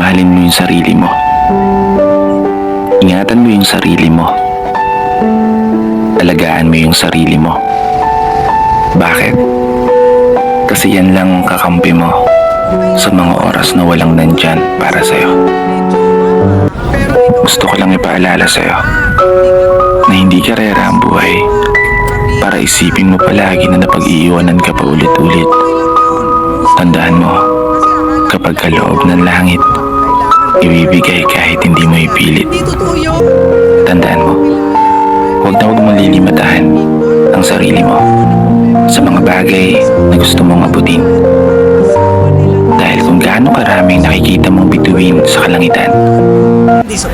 mahalin mo yung sarili mo. Ingatan mo yung sarili mo. Alagaan mo yung sarili mo. Bakit? Kasi yan lang ang kakampi mo sa mga oras na walang nandyan para sa'yo. Gusto ko lang ipaalala sa'yo na hindi karera ang buhay para isipin mo palagi na napag-iiwanan ka pa ulit-ulit. Tandaan mo, kapag kaloob ng langit, ibibigay kahit hindi mo ipilit. Tandaan mo, huwag mong lilimatahan ang sarili mo sa mga bagay na gusto mong abutin. Dahil kung gaano karaming nakikita mong bituin sa kalangitan,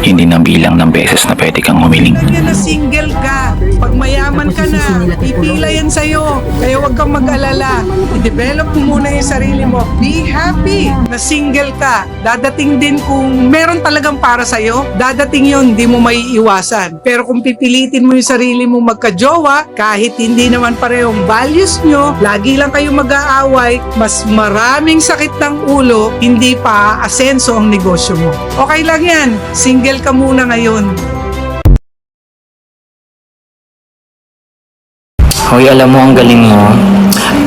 hindi na bilang ng beses na pwede kang humiling. Yan na single ka. Pag mayaman ka na, ipila yan sa'yo. Kaya huwag kang mag-alala. I-develop mo muna yung sarili mo. Be happy na single ka. Dadating din kung meron talagang para sa'yo, dadating yun, hindi mo maiiwasan. Pero kung pipilitin mo yung sarili mo magka-jowa, kahit hindi naman parehong values nyo, lagi lang kayo mag-aaway, mas maraming sakit ng ulo, hindi pa asenso ang negosyo mo. Okay lang yan. Single ka muna ngayon. Hoy, alam mo, ang galing mo.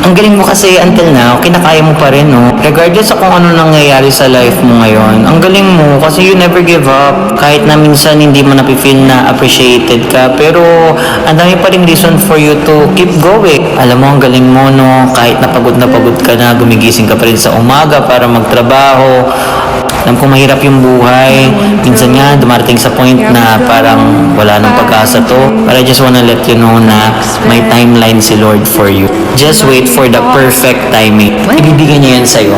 Ang galing mo kasi until now, kinakaya mo pa rin, no? Regardless sa kung ano nangyayari sa life mo ngayon, ang galing mo kasi you never give up. Kahit na minsan hindi mo napifeel na appreciated ka, pero ang dami pa rin reason for you to keep going. Alam mo, ang galing mo, no? Kahit na pagod ka na, gumigising ka pa rin sa umaga para magtrabaho. Alam ko mahirap yung buhay. Minsan nga, dumarating sa point na parang wala nang pag-asa to. But I just wanna let you know na may timeline si Lord for you. Just wait for the perfect timing. Ibibigay niya yan sa'yo.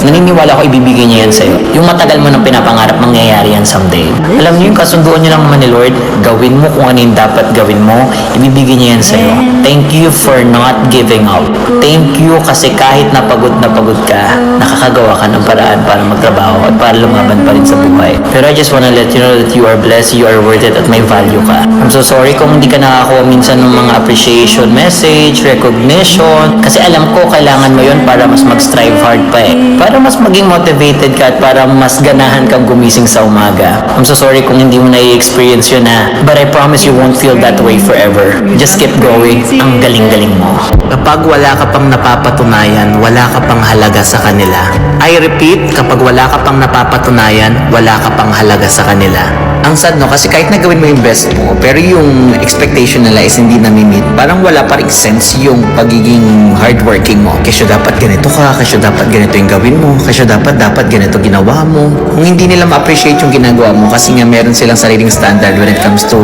Naniniwala ko ibibigay niya yan sa'yo. Yung matagal mo nang pinapangarap, mangyayari yan someday. Alam niyo yung kasunduan niyo lang naman ni Lord, gawin mo kung ano yung dapat gawin mo, ibibigay niya yan sa'yo. Thank you for not giving up. Thank you kasi kahit napagod ka, nakakagawa ka ng paraan para magtrabaho at para lumaban pa rin sa buhay. Pero I just wanna let you know that you are blessed, you are worth it, at may value ka. I'm so sorry kung hindi ka nakakuha minsan ng mga appreciation message, recognition, kasi alam ko kailangan mo yun para mas mag-strive hard pa eh. Para mas maging motivated ka at para mas ganahan kang gumising sa umaga. I'm so sorry kung hindi mo na-experience yun na, but I promise you won't feel that way forever. Just keep going. Ang galing-galing mo. Kapag wala ka pang napapatunayan, wala ka pang halaga sa kanila. I repeat, kapag wala ka pang napapatunayan, wala ka pang halaga sa kanila. Ang sad, no? Kasi kahit nagawin mo yung best mo, pero yung expectation nila is hindi na-meet, parang wala pa rin sense yung pagiging hardworking mo. Kasi dapat ganito ka, kasi dapat ganito yung gawin mo, kasi dapat ganito ginawa mo. Kung hindi nila ma-appreciate yung ginagawa mo, kasi nga meron silang sariling standard when it comes to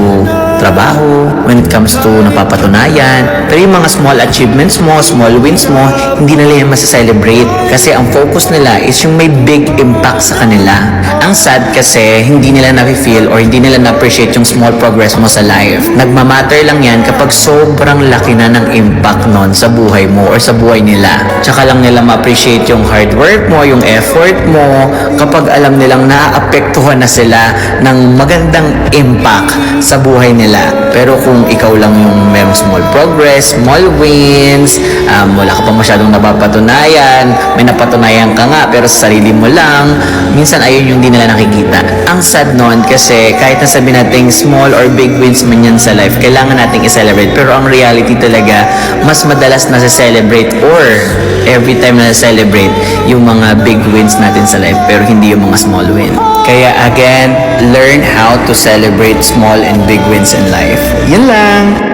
trabaho, when it comes to napapatunayan. Pero yung mga small achievements mo, small wins mo, hindi nila yan masaselebrate. Kasi ang focus nila is yung may big impact sa kanila. Ang sad kasi hindi nila na-feel or hindi nila na-appreciate yung small progress mo sa life. Nagmamatter lang yan kapag sobrang laki na ng impact nun sa buhay mo or sa buhay nila. Tsaka lang nila ma-appreciate yung hard work mo, yung effort mo, kapag alam nilang naapektuhan na sila ng magandang impact sa buhay nila. Pero kung ikaw lang yung may small progress, small wins, wala ka pa masyadong napapatunayan, may napatunayan ka nga pero sa sarili mo lang, minsan ayun yung di nila nakikita. Ang sad nun kasi kahit na sabihin natin small or big wins man yan sa life, kailangan nating i-celebrate. Pero ang reality talaga, mas madalas na celebrate or every time na celebrate yung mga big wins natin sa life pero hindi yung mga small wins. Kaya again, learn how to celebrate small and big wins in life. Yun lang!